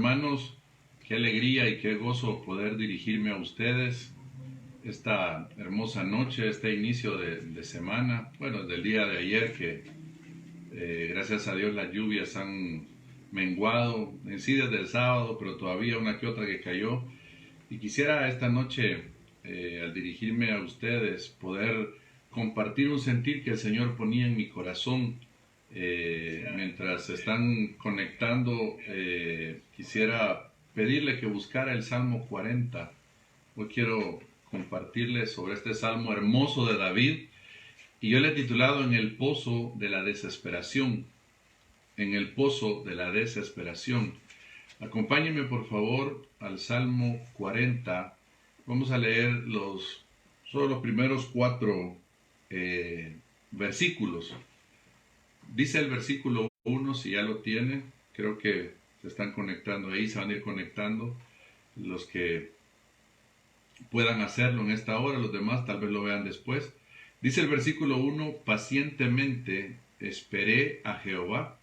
hermanos, qué alegría y qué gozo poder dirigirme a ustedes esta hermosa noche, este inicio de semana, bueno, del día de ayer que gracias a Dios las lluvias han menguado, en sí desde el sábado, pero todavía una que otra que cayó. Y quisiera esta noche, al dirigirme a ustedes, poder compartir un sentir que el Señor ponía en mi corazón mientras se están conectando. Quisiera pedirle que buscara el Salmo 40. Hoy quiero compartirles sobre este salmo hermoso de David, y yo le he titulado En el pozo de la desesperación. En el pozo de la desesperación. Acompáñenme por favor al Salmo 40. Vamos a leer solo los primeros 4 versículos. Dice el versículo 1, si ya lo tienen, creo que se están conectando ahí, se van a ir conectando. Los que puedan hacerlo en esta hora, los demás tal vez lo vean después. Dice el versículo 1, pacientemente esperé a Jehová,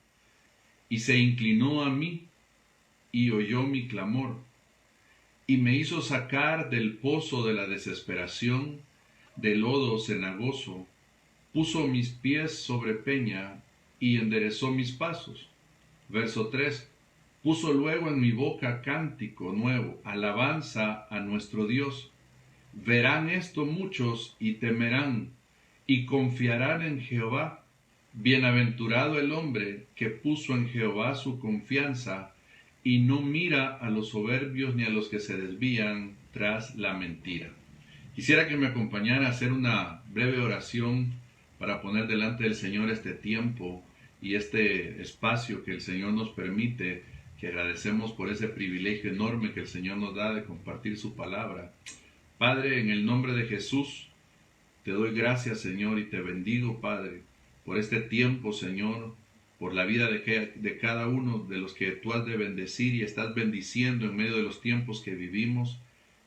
y se inclinó a mí, y oyó mi clamor, y me hizo sacar del pozo de la desesperación, del lodo cenagoso, puso mis pies sobre peña, y enderezó mis pasos. Verso 3, puso luego en mi boca cántico nuevo, alabanza a nuestro Dios. Verán esto muchos y temerán, y confiarán en Jehová. Bienaventurado el hombre que puso en Jehová su confianza, y no mira a los soberbios ni a los que se desvían tras la mentira. Quisiera que me acompañara a hacer una breve oración para poner delante del Señor este tiempo y este espacio que el Señor nos permite, que agradecemos por ese privilegio enorme que el Señor nos da de compartir su palabra. Padre, en el nombre de Jesús, te doy gracias, Señor, y te bendigo, Padre, por este tiempo, Señor, por la vida de cada uno de los que tú has de bendecir y estás bendiciendo en medio de los tiempos que vivimos.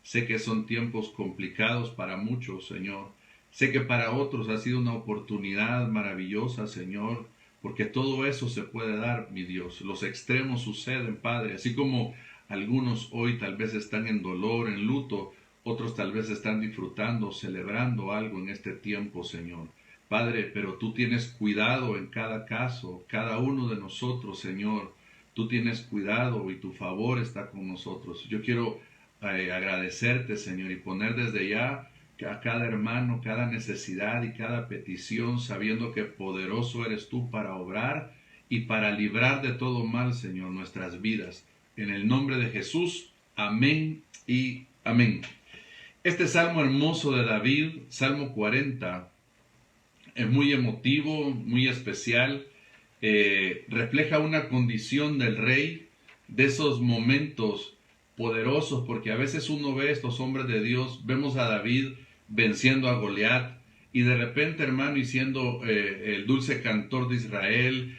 Sé que son tiempos complicados para muchos, Señor. Sé que para otros ha sido una oportunidad maravillosa, Señor, porque todo eso se puede dar, mi Dios. Los extremos suceden, Padre, así como algunos hoy tal vez están en dolor, en luto, otros tal vez están disfrutando, celebrando algo en este tiempo, Señor. Padre, pero tú tienes cuidado en cada caso, cada uno de nosotros, Señor. Tú tienes cuidado y tu favor está con nosotros. Yo quiero agradecerte, Señor, y poner desde ya a cada hermano, cada necesidad y cada petición, sabiendo que poderoso eres tú para obrar y para librar de todo mal, Señor, nuestras vidas. En el nombre de Jesús, amén y amén. Este salmo hermoso de David, Salmo 40, es muy emotivo, muy especial. Refleja una condición del rey, de esos momentos poderosos, porque a veces uno ve a estos hombres de Dios, vemos a David venciendo a Goliat, y de repente, hermano, y siendo el dulce cantor de Israel,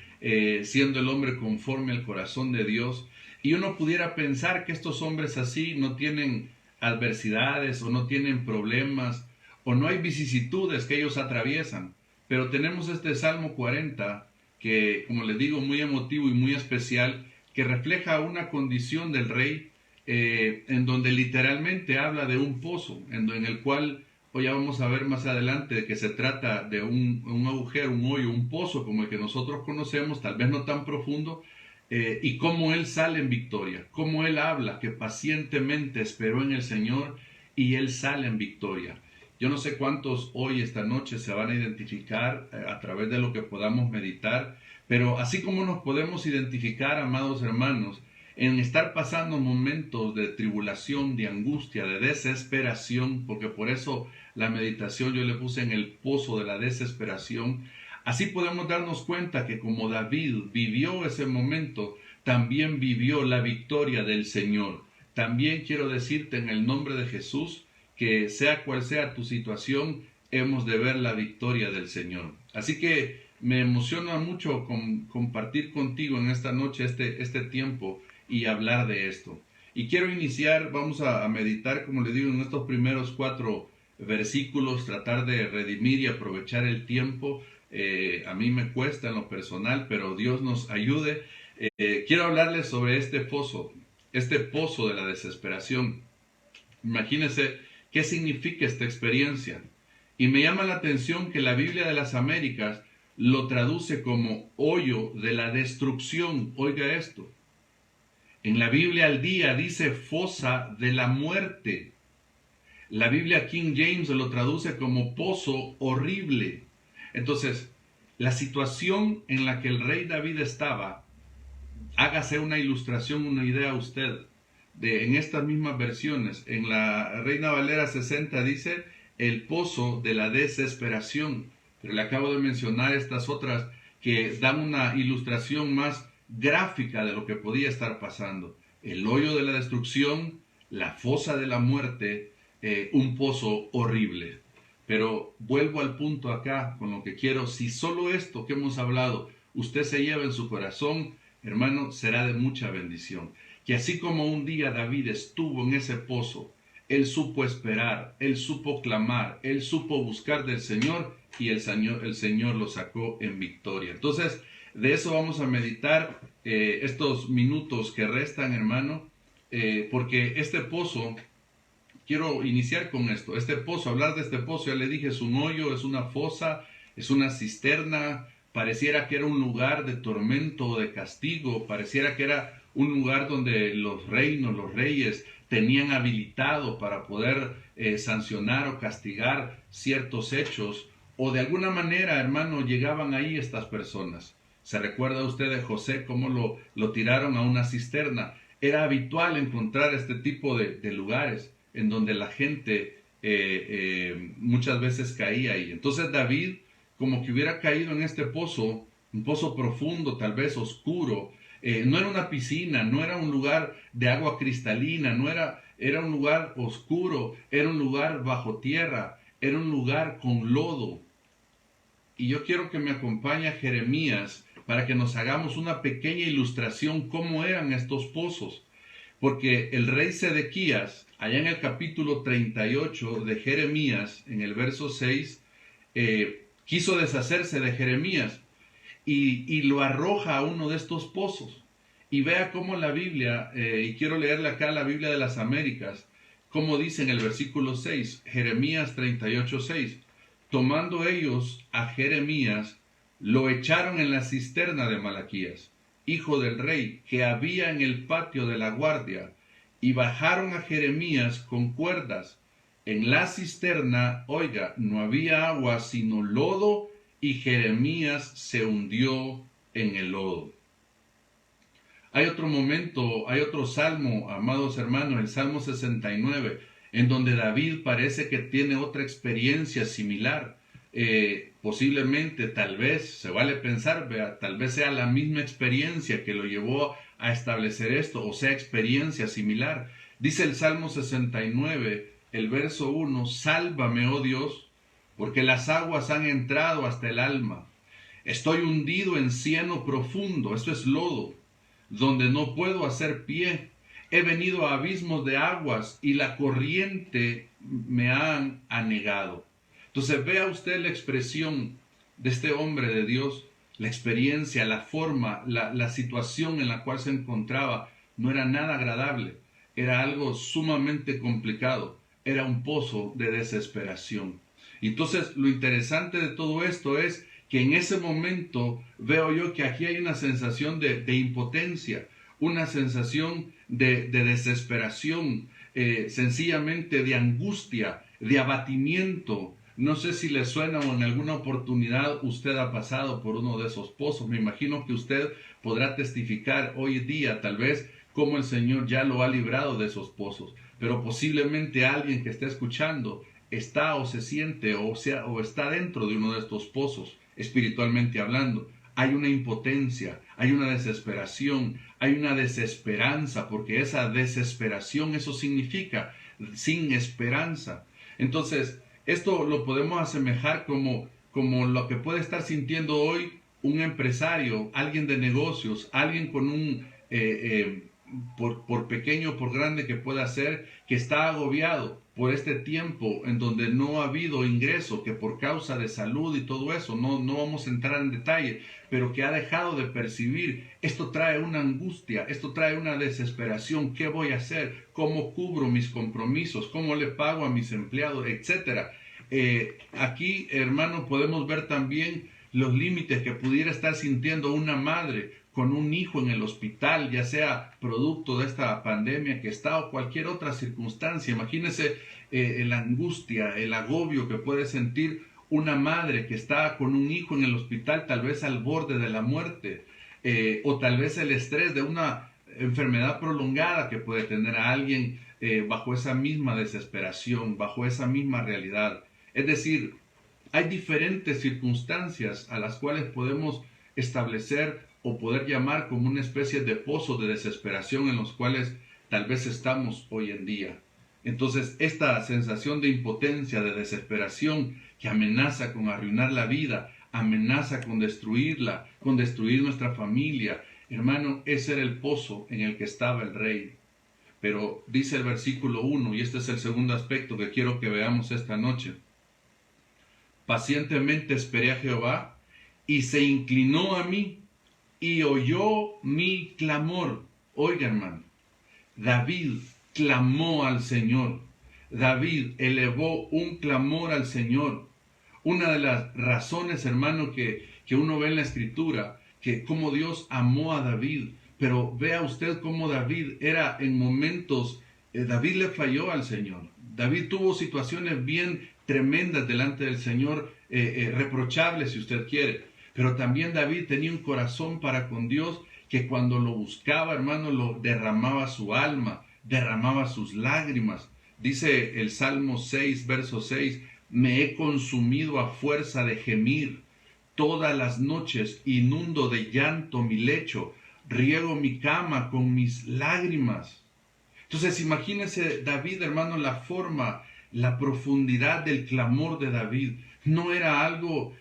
siendo el hombre conforme al corazón de Dios, y uno pudiera pensar que estos hombres así no tienen adversidades, o no tienen problemas, o no hay vicisitudes que ellos atraviesan. Pero tenemos este Salmo 40, que, como les digo, muy emotivo y muy especial, que refleja una condición del rey, en donde literalmente habla de un pozo, en el cual hoy ya vamos a ver más adelante de que se trata de un agujero, un hoyo, un pozo como el que nosotros conocemos, tal vez no tan profundo, y cómo él sale en victoria, cómo él habla, que pacientemente esperó en el Señor y él sale en victoria. Yo no sé cuántos hoy, esta noche, se van a identificar a través de lo que podamos meditar, pero así como nos podemos identificar, amados hermanos, en estar pasando momentos de tribulación, de angustia, de desesperación, porque por eso la meditación yo le puse en el pozo de la desesperación, así podemos darnos cuenta que como David vivió ese momento, también vivió la victoria del Señor. También quiero decirte en el nombre de Jesús, que sea cual sea tu situación, hemos de ver la victoria del Señor. Así que me emociona mucho compartir contigo en esta noche este tiempo y hablar de esto. Y quiero iniciar, vamos a meditar, como les digo, en estos primeros 4 versículos, tratar de redimir y aprovechar el tiempo. A mí me cuesta en lo personal, pero Dios nos ayude. Quiero hablarles sobre este pozo. este pozo de la desesperación. Imagínense qué significa esta experiencia. Y me llama la atención que la Biblia de las Américas lo traduce como hoyo de la destrucción. Oiga esto. En la Biblia al día dice fosa de la muerte. La Biblia King James lo traduce como pozo horrible. Entonces, la situación en la que el rey David estaba, hágase una ilustración, una idea a usted, en estas mismas versiones. En la Reina Valera 60 dice el pozo de la desesperación. Pero le acabo de mencionar estas otras que dan una ilustración más gráfica de lo que podía estar pasando. El hoyo de la destrucción, la fosa de la muerte, un pozo horrible. Pero vuelvo al punto acá con lo que quiero. Si solo esto que hemos hablado usted se lleva en su corazón, hermano, será de mucha bendición. Que así como un día David estuvo en ese pozo, él supo esperar, él supo clamar, él supo buscar del Señor y el Señor lo sacó en victoria. Entonces, de eso vamos a meditar estos minutos que restan, hermano, porque este pozo, quiero iniciar con esto, este pozo, hablar de este pozo, ya le dije, es un hoyo, es una fosa, es una cisterna, pareciera que era un lugar de tormento o de castigo, pareciera que era un lugar donde los reinos, los reyes tenían habilitado para poder sancionar o castigar ciertos hechos, o de alguna manera, hermano, llegaban ahí estas personas. ¿Se recuerda usted de José cómo lo tiraron a una cisterna? Era habitual encontrar este tipo de lugares en donde la gente muchas veces caía ahí. Entonces David, como que hubiera caído en este pozo, un pozo profundo, tal vez oscuro. No era una piscina, no era un lugar de agua cristalina, era un lugar oscuro, era un lugar bajo tierra, era un lugar con lodo. Y yo quiero que me acompañe a Jeremías para que nos hagamos una pequeña ilustración cómo eran estos pozos. Porque el rey Sedequías, allá en el capítulo 38 de Jeremías, en el verso 6, quiso deshacerse de Jeremías y lo arroja a uno de estos pozos. Y vea cómo la Biblia, y quiero leerle acá la Biblia de las Américas, como dice en el versículo 6, Jeremías 38, 6. Tomando ellos a Jeremías, lo echaron en la cisterna de Malaquías, hijo del rey, que había en el patio de la guardia, y bajaron a Jeremías con cuerdas. En la cisterna, oiga, no había agua sino lodo, y Jeremías se hundió en el lodo. Hay otro momento, hay otro salmo, amados hermanos, el Salmo 69, en donde David parece que tiene otra experiencia similar. Posiblemente, tal vez, se vale pensar, vea, tal vez sea la misma experiencia que lo llevó a establecer esto, o sea, experiencia similar. Dice el Salmo 69, el verso 1, sálvame, oh Dios, porque las aguas han entrado hasta el alma. Estoy hundido en cieno profundo, esto es lodo, donde no puedo hacer pie. He venido a abismos de aguas y la corriente me han anegado. Entonces vea usted la expresión de este hombre de Dios, la experiencia, la forma, la situación en la cual se encontraba. No era nada agradable, era algo sumamente complicado, era un pozo de desesperación. Entonces lo interesante de todo esto es que en ese momento veo yo que aquí hay una sensación de impotencia, una sensación de desesperación, sencillamente de angustia, de abatimiento. No sé si le suena o en alguna oportunidad usted ha pasado por uno de esos pozos. Me imagino que usted podrá testificar hoy día tal vez cómo el Señor ya lo ha librado de esos pozos. Pero posiblemente alguien que esté escuchando está o se siente o está dentro de uno de estos pozos, espiritualmente hablando. Hay una impotencia, hay una desesperación, hay una desesperanza, porque esa desesperación, eso significa sin esperanza. Entonces, esto lo podemos asemejar como lo que puede estar sintiendo hoy un empresario, alguien de negocios, alguien con por pequeño o por grande que pueda ser, que está agobiado por este tiempo en donde no ha habido ingreso, que por causa de salud y todo eso, no vamos a entrar en detalle, pero que ha dejado de percibir, esto trae una angustia, esto trae una desesperación. ¿Qué voy a hacer? ¿Cómo cubro mis compromisos? ¿Cómo le pago a mis empleados? Etcétera. Aquí, hermano, podemos ver también los límites que pudiera estar sintiendo una madre con un hijo en el hospital, ya sea producto de esta pandemia que está o cualquier otra circunstancia. Imagínese la angustia, el agobio que puede sentir una madre que está con un hijo en el hospital, tal vez al borde de la muerte, o tal vez el estrés de una enfermedad prolongada que puede tener a alguien bajo esa misma desesperación, bajo esa misma realidad. Es decir, hay diferentes circunstancias a las cuales podemos establecer o poder llamar como una especie de pozo de desesperación en los cuales tal vez estamos hoy en día. Entonces, esta sensación de impotencia, de desesperación que amenaza con arruinar la vida, amenaza con destruirla, con destruir nuestra familia, hermano, ese era el pozo en el que estaba el rey. Pero dice el versículo 1, y este es el segundo aspecto que quiero que veamos esta noche. Pacientemente esperé a Jehová, y se inclinó a mí, y oyó mi clamor. Oiga, hermano, David clamó al Señor. David elevó un clamor al Señor. Una de las razones, hermano, que uno ve en la Escritura, que cómo Dios amó a David. Pero vea usted cómo David era en momentos, David le falló al Señor. David tuvo situaciones bien tremendas delante del Señor, reprochables si usted quiere. Pero también David tenía un corazón para con Dios que cuando lo buscaba, hermano, lo derramaba su alma, derramaba sus lágrimas. Dice el Salmo 6, verso 6, me he consumido a fuerza de gemir. Todas las noches inundo de llanto mi lecho, riego mi cama con mis lágrimas. Entonces imagínese David, hermano, la forma, la profundidad del clamor de David. No era algo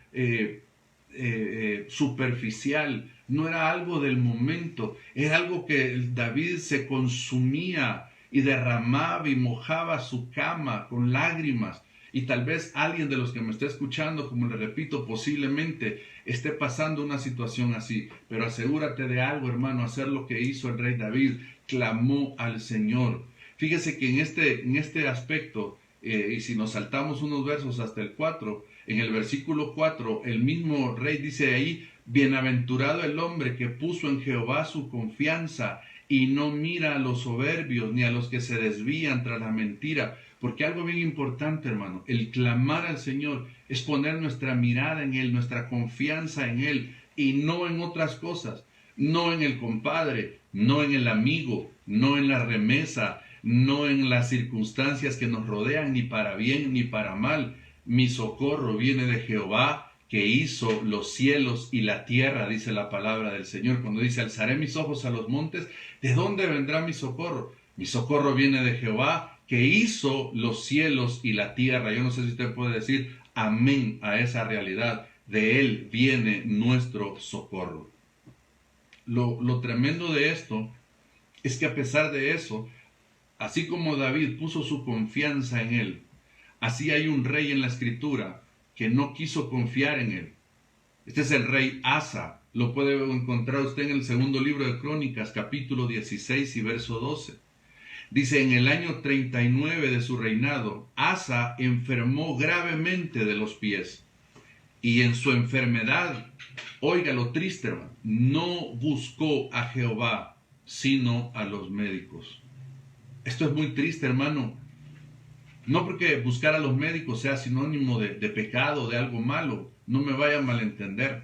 superficial, no era algo del momento, era algo que David se consumía y derramaba y mojaba su cama con lágrimas. Y tal vez alguien de los que me está escuchando, como le repito, posiblemente esté pasando una situación así. Pero asegúrate de algo, hermano, hacer lo que hizo el rey David, clamó al Señor. Fíjese que en este aspecto, y si nos saltamos unos versos hasta el 4, en el versículo 4, el mismo rey dice ahí, bienaventurado el hombre que puso en Jehová su confianza y no mira a los soberbios ni a los que se desvían tras la mentira. Porque algo bien importante, hermano, el clamar al Señor es poner nuestra mirada en Él, nuestra confianza en Él y no en otras cosas, no en el compadre, no en el amigo, no en la remesa, no en las circunstancias que nos rodean, ni para bien ni para mal. Mi socorro viene de Jehová, que hizo los cielos y la tierra, dice la palabra del Señor. Cuando dice, alzaré mis ojos a los montes, ¿de dónde vendrá mi socorro? Mi socorro viene de Jehová, que hizo los cielos y la tierra. Yo no sé si usted puede decir amén a esa realidad. De Él viene nuestro socorro. Lo tremendo de esto es que a pesar de eso, así como David puso su confianza en Él, así hay un rey en la Escritura que no quiso confiar en Él. Este es el rey Asa. Lo puede encontrar usted en el segundo libro de Crónicas, capítulo 16 y verso 12. Dice, en el año 39 de su reinado, Asa enfermó gravemente de los pies. Y en su enfermedad, oiga lo triste, hermano, no buscó a Jehová, sino a los médicos. Esto es muy triste, hermano. No porque buscar a los médicos sea sinónimo de pecado, de algo malo. No me vaya a malentender.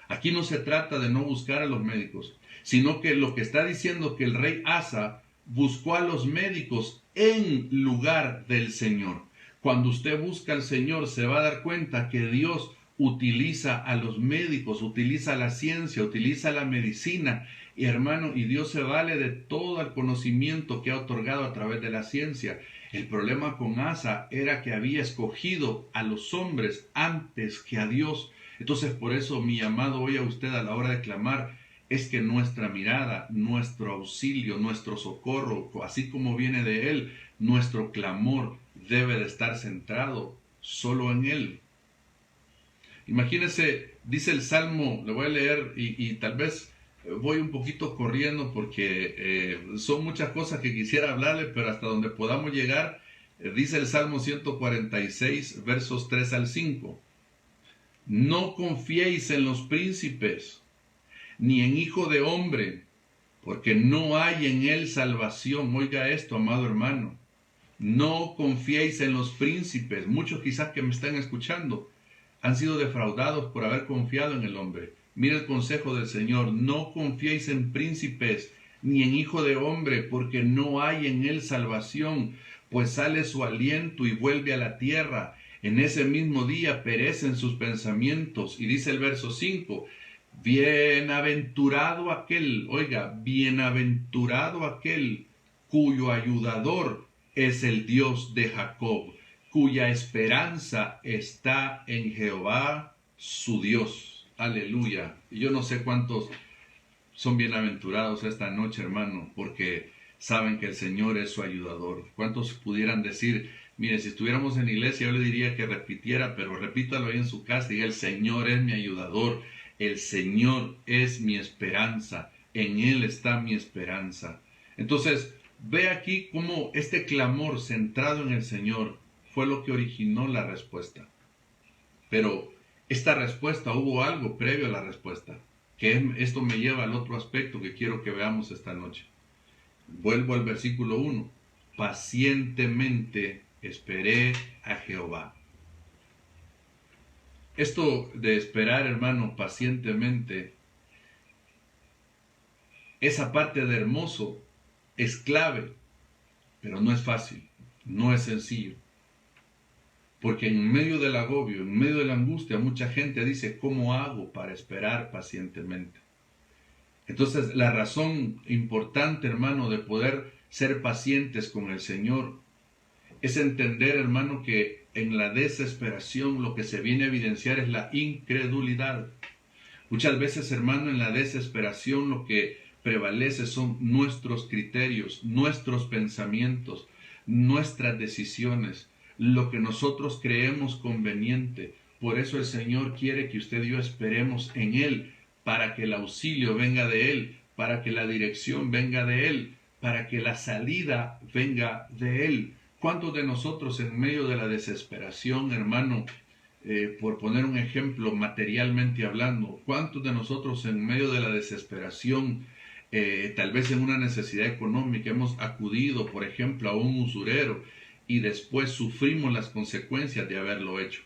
Aquí no se trata de no buscar a los médicos, sino que lo que está diciendo que el rey Asa buscó a los médicos en lugar del Señor. Cuando usted busca al Señor, se va a dar cuenta que Dios utiliza a los médicos, utiliza la ciencia, utiliza la medicina. Y hermano, y Dios se vale de todo el conocimiento que ha otorgado a través de la ciencia. El problema con Asa era que había escogido a los hombres antes que a Dios. Entonces, por eso mi llamado hoy a usted a la hora de clamar, es que nuestra mirada, nuestro auxilio, nuestro socorro, así como viene de Él, nuestro clamor debe de estar centrado solo en Él. Imagínense, dice el Salmo, le voy a leer y tal vez voy un poquito corriendo porque son muchas cosas que quisiera hablarle, pero hasta donde podamos llegar, dice el Salmo 146, versos 3 al 5. No confiéis en los príncipes, ni en hijo de hombre, porque no hay en él salvación. Oiga esto, amado hermano. No confiéis en los príncipes. Muchos quizás que me están escuchando han sido defraudados por haber confiado en el hombre. Mira el consejo del Señor. No confiéis en príncipes, ni en hijo de hombre, porque no hay en él salvación, pues sale su aliento y vuelve a la tierra. En ese mismo día perecen sus pensamientos. Y dice el verso 5, bienaventurado aquel, oiga, bienaventurado aquel cuyo ayudador es el Dios de Jacob, cuya esperanza está en Jehová su Dios. Aleluya. Y yo no sé cuántos son bienaventurados esta noche, hermano, porque saben que el Señor es su ayudador. ¿Cuántos pudieran decir, mire, si estuviéramos en la iglesia yo le diría que repitiera, pero repítalo ahí en su casa, diga, el Señor es mi ayudador, el Señor es mi esperanza, en Él está mi esperanza. Entonces, ve aquí cómo este clamor centrado en el Señor fue lo que originó la respuesta. Pero esta respuesta, hubo algo previo a la respuesta, que esto me lleva al otro aspecto que quiero que veamos esta noche. Vuelvo al versículo 1. Pacientemente esperé a Jehová. Esto de esperar, hermano, pacientemente, esa parte de hermoso es clave, pero no es fácil, no es sencillo. Porque en medio del agobio, en medio de la angustia, mucha gente dice, ¿cómo hago para esperar pacientemente? Entonces, la razón importante, hermano, de poder ser pacientes con el Señor es entender, hermano, que en la desesperación lo que se viene a evidenciar es la incredulidad. Muchas veces, hermano, en la desesperación lo que prevalece son nuestros criterios, nuestros pensamientos, nuestras decisiones, lo que nosotros creemos conveniente. Por eso el Señor quiere que usted y yo esperemos en Él, para que el auxilio venga de Él, para que la dirección venga de Él, para que la salida venga de Él. ¿Cuántos de nosotros en medio de la desesperación, hermano, por poner un ejemplo materialmente hablando, cuántos de nosotros en medio de la desesperación, tal vez en una necesidad económica, hemos acudido, por ejemplo, a un usurero y después sufrimos las consecuencias de haberlo hecho?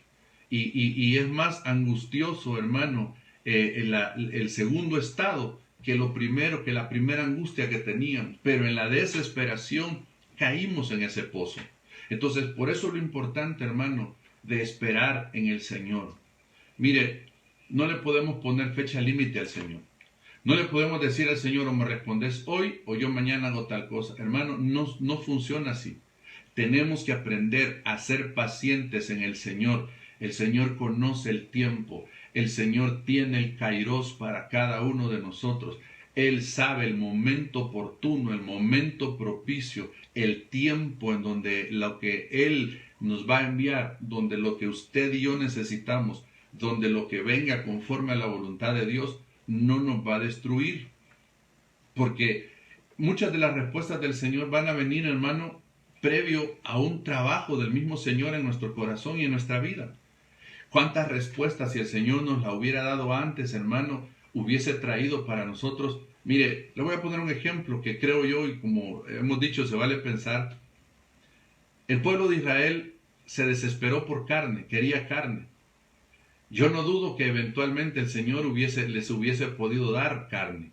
Y es más angustioso, hermano, el segundo estado que lo primero, que la primera angustia que tenían, pero en la desesperación caímos en ese pozo. Entonces, por eso lo importante, hermano, de esperar en el Señor. Mire, no le podemos poner fecha límite al Señor. No le podemos decir al Señor, o me respondes hoy o yo mañana hago tal cosa. Hermano, no funciona así. Tenemos que aprender a ser pacientes en el Señor. El Señor conoce el tiempo. El Señor tiene el kairos para cada uno de nosotros. Él sabe el momento oportuno, el momento propicio, el tiempo en donde lo que Él nos va a enviar, donde lo que usted y yo necesitamos, donde lo que venga conforme a la voluntad de Dios no nos va a destruir. Porque muchas de las respuestas del Señor van a venir, hermano, previo a un trabajo del mismo Señor en nuestro corazón y en nuestra vida. ¿Cuántas respuestas, si el Señor nos la hubiera dado antes, hermano, hubiese traído para nosotros? Mire, le voy a poner un ejemplo que creo yo, y como hemos dicho, se vale pensar. El pueblo de Israel se desesperó por carne, quería carne. Yo no dudo que eventualmente el Señor les hubiese podido dar carne,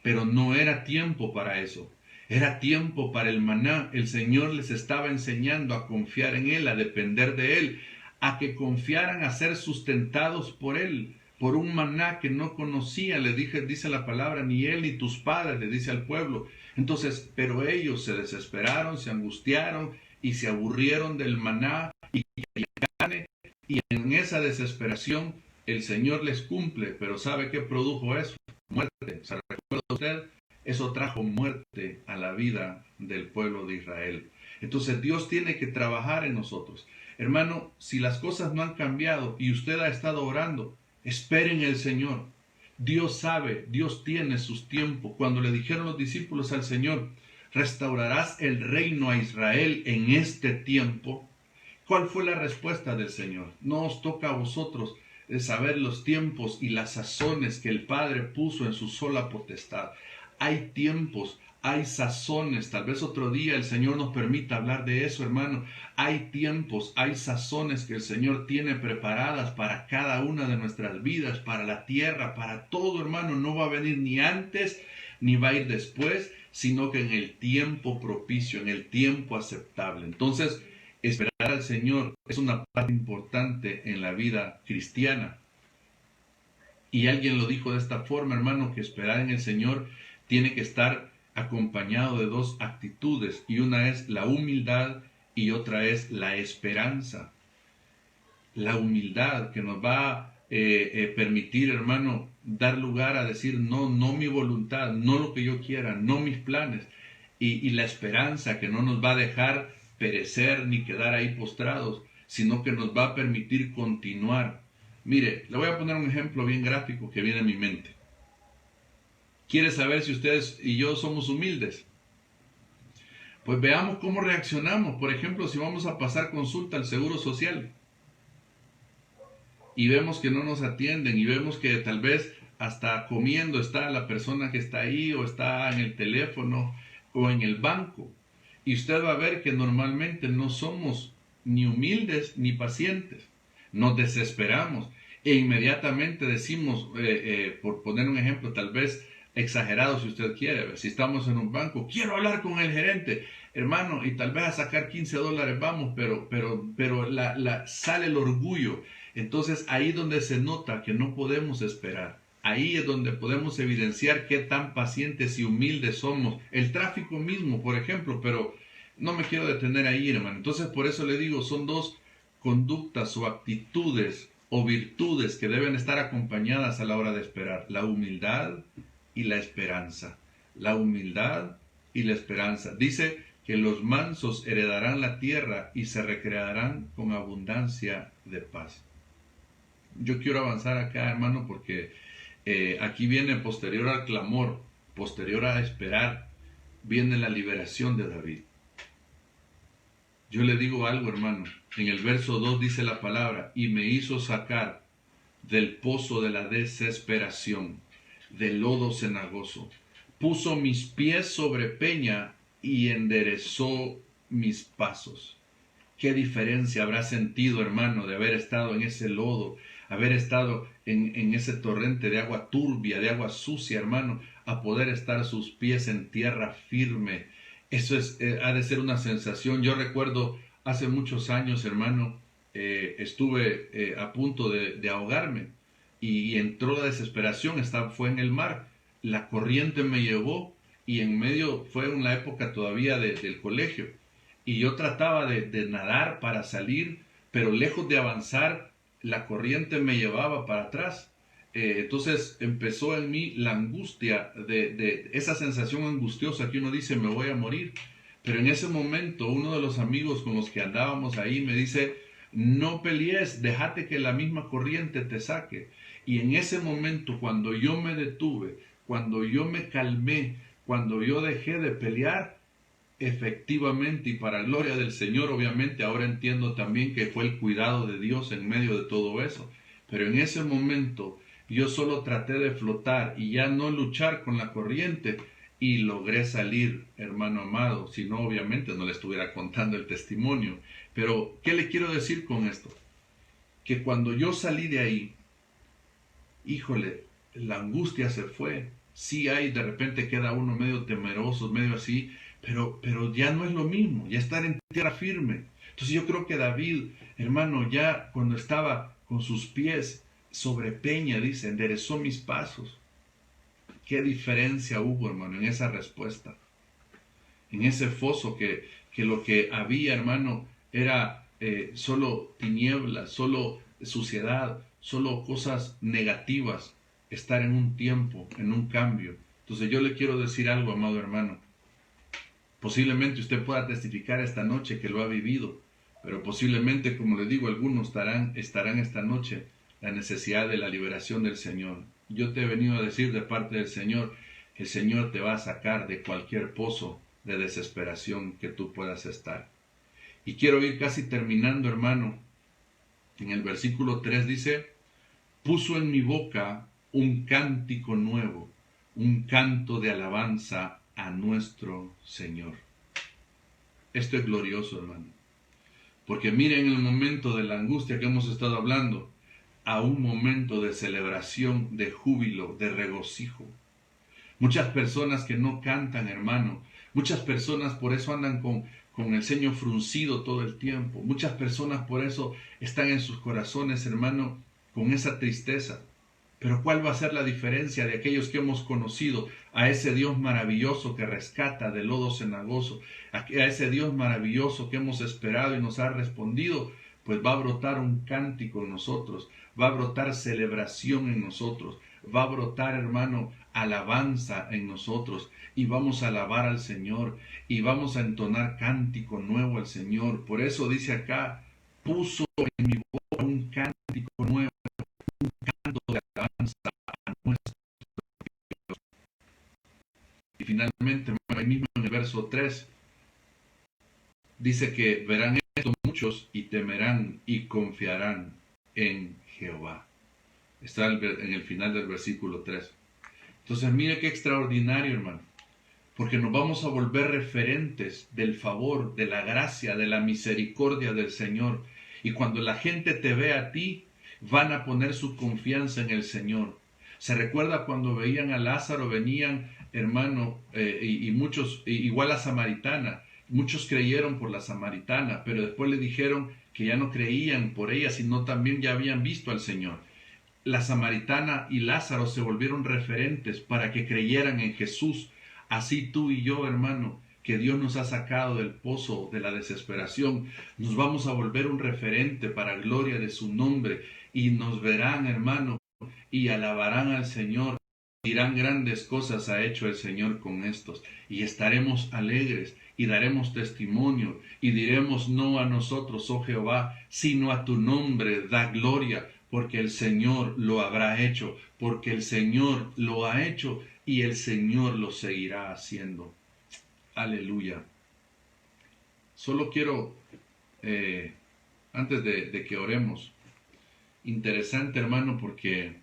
pero no era tiempo para eso. Era tiempo para el maná. El Señor les estaba enseñando a confiar en Él, a depender de Él, a que confiaran a ser sustentados por Él, por un maná que no conocía, dice la palabra, ni Él ni tus padres, le dice al pueblo. Entonces, pero ellos se desesperaron, se angustiaron y se aburrieron del maná y querían carne, y en esa desesperación el Señor les cumple. Pero ¿sabe qué produjo eso? muerte. ¿Se recuerda usted? Eso trajo muerte a la vida del pueblo de Israel. Entonces Dios tiene que trabajar en nosotros. Hermano, si las cosas no han cambiado y usted ha estado orando, espere en el Señor. Dios sabe, Dios tiene sus tiempos. Cuando le dijeron los discípulos al Señor, ¿restaurarás el reino a Israel en este tiempo? ¿Cuál fue la respuesta del Señor? No os toca a vosotros saber los tiempos y las sazones que el Padre puso en su sola potestad. Hay tiempos, hay sazones. Tal vez otro día el Señor nos permita hablar de eso, hermano. Hay tiempos, hay sazones que el Señor tiene preparadas para cada una de nuestras vidas, para la tierra, para todo, hermano. No va a venir ni antes ni va a ir después, sino que en el tiempo propicio, en el tiempo aceptable. Entonces, esperar al Señor es una parte importante en la vida cristiana. Y alguien lo dijo de esta forma, hermano, que esperar en el Señor tiene que estar acompañado de dos actitudes, y una es la humildad y otra es la esperanza. La humildad que nos va a permitir, hermano, dar lugar a decir no, no mi voluntad, no lo que yo quiera, no mis planes, y la esperanza que no nos va a dejar perecer ni quedar ahí postrados, sino que nos va a permitir continuar. Mire, le voy a poner un ejemplo bien gráfico que viene a mi mente. ¿Quiere saber si ustedes y yo somos humildes? Pues veamos cómo reaccionamos. Por ejemplo, si vamos a pasar consulta al Seguro Social y vemos que no nos atienden y vemos que tal vez hasta comiendo está la persona que está ahí o está en el teléfono o en el banco. Y usted va a ver que normalmente no somos ni humildes ni pacientes. Nos desesperamos e inmediatamente decimos, por poner un ejemplo, tal vez exagerado si usted quiere, si estamos en un banco, quiero hablar con el gerente, hermano, y tal vez a sacar $15 vamos, pero sale el orgullo. Entonces ahí es donde se nota que no podemos esperar. Ahí es donde podemos evidenciar qué tan pacientes y humildes somos. El tráfico mismo, por ejemplo, pero no me quiero detener ahí, hermano. Entonces por eso le digo, son dos conductas o actitudes o virtudes que deben estar acompañadas a la hora de esperar. La humildad y la esperanza. La humildad y la esperanza. Dice que los mansos heredarán la tierra y se recrearán con abundancia de paz. Yo quiero avanzar acá, hermano, porque aquí viene posterior al clamor, posterior a esperar, viene la liberación de David. Yo le digo algo, hermano. En el verso 2 dice la palabra, y me hizo sacar del pozo de la desesperación, del lodo cenagoso. Puso mis pies sobre peña y enderezó mis pasos. ¿Qué diferencia habrá sentido, hermano, de haber estado en ese lodo, haber estado en ese torrente de agua turbia, de agua sucia, hermano, a poder estar sus pies en tierra firme? Eso ha de ser una sensación. Yo recuerdo hace muchos años, hermano, estuve a punto de ahogarme y entró la desesperación, fue en el mar, la corriente me llevó y en medio fue una época todavía del colegio y yo trataba de nadar para salir, pero lejos de avanzar, la corriente me llevaba para atrás. Entonces empezó en mí la angustia de esa sensación angustiosa que uno dice me voy a morir. Pero en ese momento uno de los amigos con los que andábamos ahí me dice, no pelees, déjate que la misma corriente te saque. Y en ese momento cuando yo me detuve, cuando yo me calmé, cuando yo dejé de pelear, efectivamente y para gloria del Señor, obviamente ahora entiendo también que fue el cuidado de Dios en medio de todo eso. Pero en ese momento yo solo traté de flotar y ya no luchar con la corriente y logré salir, hermano amado, si no obviamente no le estuviera contando el testimonio. Pero, ¿qué le quiero decir con esto? Que cuando yo salí de ahí, híjole, la angustia se fue. Sí hay, de repente queda uno medio temeroso, medio así, pero ya no es lo mismo, ya estar en tierra firme. Entonces yo creo que David, hermano, ya cuando estaba con sus pies sobre peña, dice, enderezó mis pasos. ¿Qué diferencia hubo, hermano, en esa respuesta? En ese foso que lo que había, hermano, era solo tinieblas, solo suciedad, solo cosas negativas. estar en un tiempo, en un cambio. Entonces yo le quiero decir algo, amado hermano. Posiblemente usted pueda testificar esta noche que lo ha vivido, pero posiblemente, como le digo, algunos estarán esta noche la necesidad de la liberación del Señor. Yo te he venido a decir de parte del Señor, el Señor te va a sacar de cualquier pozo de desesperación que tú puedas estar. Y quiero ir casi terminando, hermano. En el versículo 3 dice, puso en mi boca un cántico nuevo, un canto de alabanza a nuestro Señor. Esto es glorioso, hermano. Porque miren el momento de la angustia que hemos estado hablando, a un momento de celebración, de júbilo, de regocijo. Muchas personas que no cantan, hermano. Muchas personas por eso andan con el ceño fruncido todo el tiempo. Muchas personas por eso están en sus corazones, hermano, con esa tristeza. Pero ¿cuál va a ser la diferencia de aquellos que hemos conocido a ese Dios maravilloso que rescata del lodo cenagoso, a ese Dios maravilloso que hemos esperado y nos ha respondido? Pues va a brotar un cántico en nosotros, va a brotar celebración en nosotros, va a brotar, hermano, alabanza en nosotros, y vamos a alabar al Señor y vamos a entonar cántico nuevo al Señor. Por eso dice acá, puso en mi boca un cántico nuevo, un canto de alabanza a nuestro Dios. Y finalmente, ahí mismo en el verso 3, dice que verán esto muchos y temerán y confiarán en Jehová. Está en el final del versículo 3. Entonces, mire qué extraordinario, hermano. Porque nos vamos a volver referentes del favor, de la gracia, de la misericordia del Señor. Y cuando la gente te ve a ti, van a poner su confianza en el Señor. Se recuerda cuando veían a Lázaro, venían, hermano, y muchos, igual la samaritana, muchos creyeron por la samaritana, pero después le dijeron que ya no creían por ella, sino también ya habían visto al Señor. La samaritana y Lázaro se volvieron referentes para que creyeran en Jesús. Así tú y yo, hermano, que Dios nos ha sacado del pozo de la desesperación, nos vamos a volver un referente para gloria de su nombre, y nos verán, hermano, y alabarán al Señor, dirán grandes cosas ha hecho el Señor con estos, y estaremos alegres y daremos testimonio y diremos no a nosotros, oh Jehová, sino a tu nombre da gloria, porque el Señor lo habrá hecho, porque el Señor lo ha hecho y el Señor lo seguirá haciendo. Aleluya. Solo quiero, antes de que oremos, interesante, hermano, porque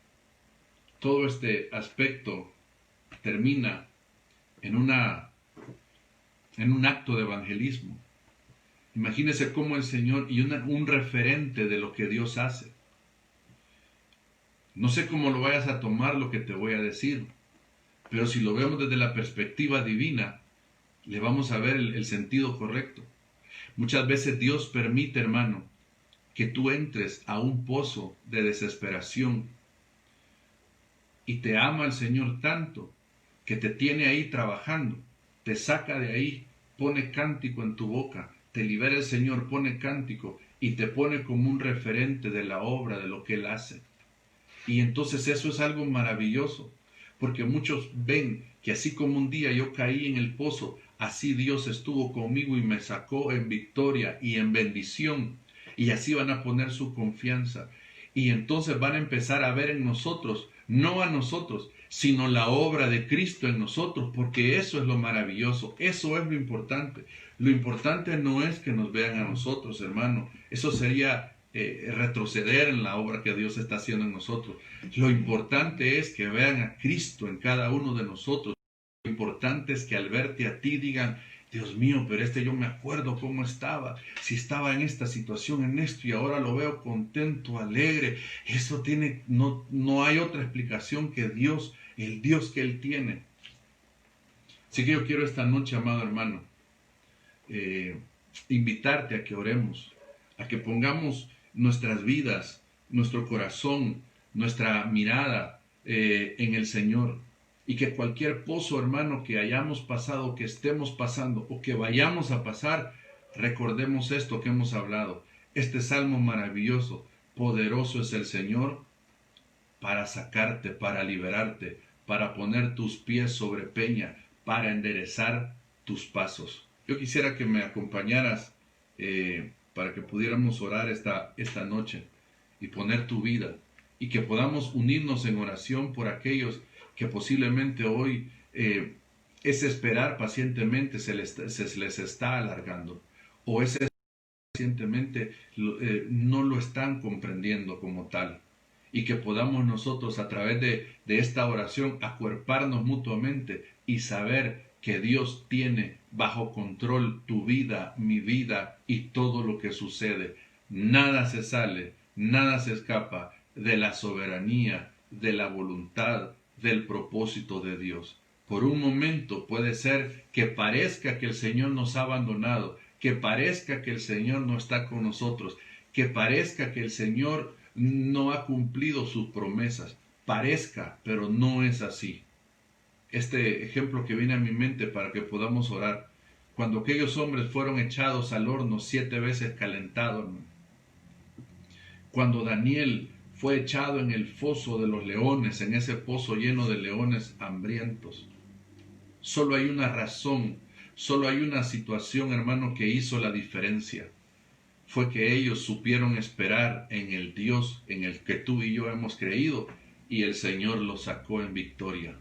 todo este aspecto termina en un acto de evangelismo. Imagínese cómo el Señor, y un referente de lo que Dios hace. No sé cómo lo vayas a tomar lo que te voy a decir, pero si lo vemos desde la perspectiva divina, le vamos a ver el sentido correcto. Muchas veces Dios permite, hermano, que tú entres a un pozo de desesperación, y te ama el Señor tanto que te tiene ahí trabajando, te saca de ahí, pone cántico en tu boca, te libera el Señor, pone cántico y te pone como un referente de la obra, de lo que Él hace. Y entonces eso es algo maravilloso, porque muchos ven que así como un día yo caí en el pozo, así Dios estuvo conmigo y me sacó en victoria y en bendición, y así van a poner su confianza. Y entonces van a empezar a ver en nosotros, no a nosotros, sino la obra de Cristo en nosotros, porque eso es lo maravilloso, eso es lo importante. Lo importante no es que nos vean a nosotros, hermano, eso sería retroceder en la obra que Dios está haciendo en nosotros. Lo importante es que vean a Cristo en cada uno de nosotros. Lo importante es que al verte a ti digan, Dios mío, pero yo me acuerdo cómo estaba, si estaba en esta situación, en esto, y ahora lo veo contento, alegre. Eso no hay otra explicación que Dios, el Dios que Él tiene. Así que yo quiero esta noche, amado hermano, invitarte a que oremos, a que pongamos nuestras vidas, nuestro corazón, nuestra mirada en el Señor. Y que cualquier pozo, hermano, que hayamos pasado, que estemos pasando o que vayamos a pasar, recordemos esto que hemos hablado. Este salmo maravilloso, poderoso es el Señor para sacarte, para liberarte, para poner tus pies sobre peña, para enderezar tus pasos. Yo quisiera que me acompañaras para que pudiéramos orar esta noche y poner tu vida y que podamos unirnos en oración por aquellos que posiblemente hoy ese esperar pacientemente se les está alargando, o ese pacientemente no lo están comprendiendo como tal, y que podamos nosotros a través de esta oración acuerparnos mutuamente y saber que Dios tiene bajo control tu vida, mi vida y todo lo que sucede. Nada se sale, nada se escapa de la soberanía, de la voluntad, del propósito de Dios. Por un momento puede ser que parezca que el Señor nos ha abandonado, que parezca que el Señor no está con nosotros, que parezca que el Señor no ha cumplido sus promesas. Parezca, pero no es así. Este ejemplo que viene a mi mente para que podamos orar, cuando aquellos hombres fueron echados al horno 7 veces calentado, cuando Daniel fue echado en el foso de los leones, en ese pozo lleno de leones hambrientos, solo hay una razón, solo hay una situación, hermano, que hizo la diferencia. Fue que ellos supieron esperar en el Dios en el que tú y yo hemos creído, y el Señor los sacó en victoria.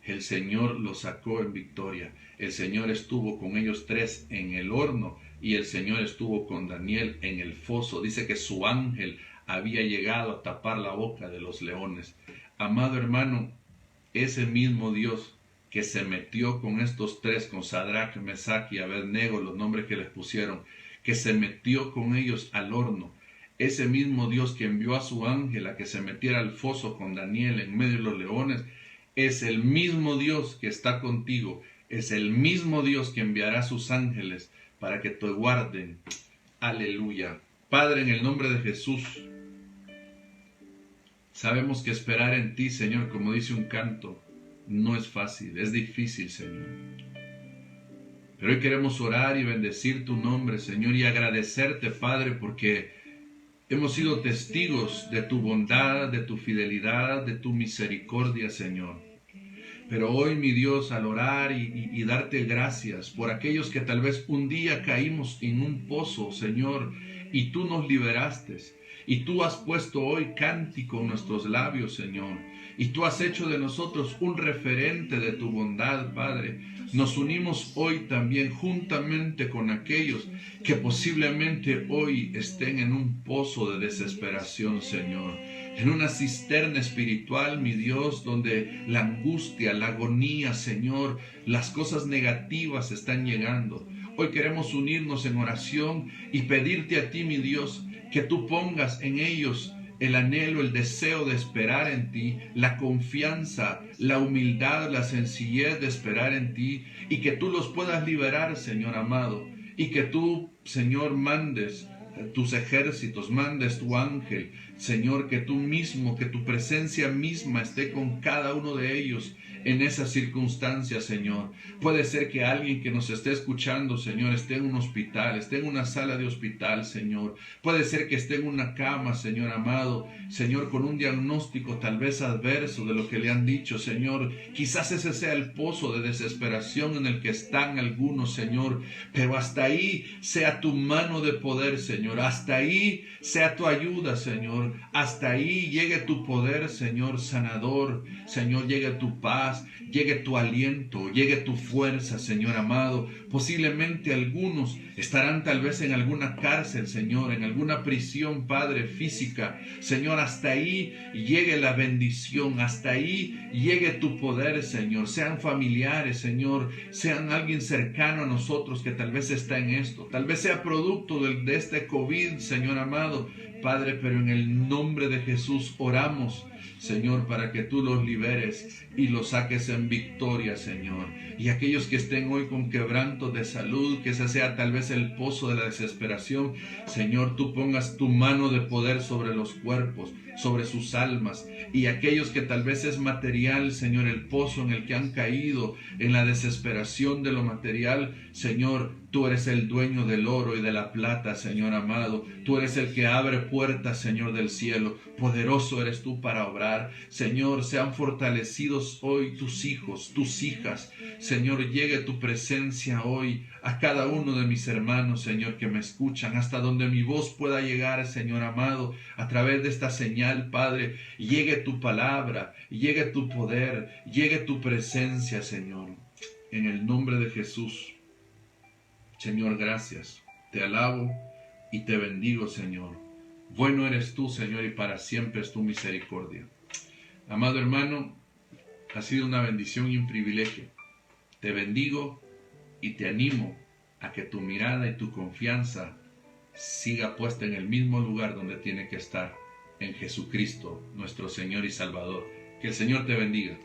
El Señor los sacó en victoria. El Señor estuvo con ellos 3 en el horno, y el Señor estuvo con Daniel en el foso. Dice que su ángel había llegado a tapar la boca de los leones. Amado hermano, ese mismo Dios que se metió con estos 3, con Sadrach, Mesach y Abednego, los nombres que les pusieron, que se metió con ellos al horno, ese mismo Dios que envió a su ángel a que se metiera al foso con Daniel en medio de los leones, es el mismo Dios que está contigo, es el mismo Dios que enviará a sus ángeles para que te guarden. Aleluya. Padre, en el nombre de Jesús, sabemos que esperar en ti, Señor, como dice un canto, no es fácil, es difícil, Señor. Pero hoy queremos orar y bendecir tu nombre, Señor, y agradecerte, Padre, porque hemos sido testigos de tu bondad, de tu fidelidad, de tu misericordia, Señor. Pero hoy, mi Dios, al orar y darte gracias por aquellos que tal vez un día caímos en un pozo, Señor, y tú nos liberaste. Y tú has puesto hoy cántico en nuestros labios, Señor. Y tú has hecho de nosotros un referente de tu bondad, Padre. Nos unimos hoy también juntamente con aquellos que posiblemente hoy estén en un pozo de desesperación, Señor. En una cisterna espiritual, mi Dios, donde la angustia, la agonía, Señor, las cosas negativas están llegando. Hoy queremos unirnos en oración y pedirte a ti, mi Dios, que tú pongas en ellos el anhelo, el deseo de esperar en ti, la confianza, la humildad, la sencillez de esperar en ti, y que tú los puedas liberar, Señor amado, y que tú, Señor, mandes tus ejércitos, mandes tu ángel, Señor, que tú mismo, que tu presencia misma esté con cada uno de ellos en esas circunstancias, Señor. Puede ser que alguien que nos esté escuchando, Señor, esté en un hospital, esté en una sala de hospital, Señor. Puede ser que esté en una cama, Señor amado, Señor, con un diagnóstico tal vez adverso de lo que le han dicho, Señor. Quizás ese sea el pozo de desesperación en el que están algunos, Señor, pero hasta ahí sea tu mano de poder, Señor. Hasta ahí sea tu ayuda, Señor. Hasta ahí llegue tu poder, Señor, sanador. Señor, llegue tu paz, llegue tu aliento, llegue tu fuerza, Señor amado. Posiblemente algunos estarán tal vez en alguna cárcel, Señor, en alguna prisión, Padre, física. Señor, hasta ahí llegue la bendición, hasta ahí llegue tu poder, Señor. Sean familiares, Señor, sean alguien cercano a nosotros que tal vez está en esto. Tal vez sea producto de este COVID, Señor amado. Padre, pero en el nombre de Jesús oramos, Señor, para que tú los liberes y los saques en victoria, Señor. Y aquellos que estén hoy con quebranto de salud, que ese sea tal vez el pozo de la desesperación, Señor, tú pongas tu mano de poder sobre los cuerpos, sobre sus almas. Y aquellos que tal vez es material, Señor, el pozo en el que han caído, en la desesperación de lo material, Señor, tú eres el dueño del oro y de la plata, Señor amado. Tú eres el que abre puertas, Señor del cielo. Poderoso eres tú para obrar. Señor, sean fortalecidos hoy tus hijos, tus hijas. Señor, llegue tu presencia hoy a cada uno de mis hermanos, Señor, que me escuchan, hasta donde mi voz pueda llegar, Señor amado, a través de esta señal, Padre. Llegue tu palabra, llegue tu poder, llegue tu presencia, Señor. En el nombre de Jesús. Señor, gracias. Te alabo y te bendigo, Señor. Bueno eres tú, Señor, y para siempre es tu misericordia. Amado hermano, ha sido una bendición y un privilegio. Te bendigo y te animo a que tu mirada y tu confianza siga puesta en el mismo lugar donde tiene que estar, en Jesucristo, nuestro Señor y Salvador. Que el Señor te bendiga.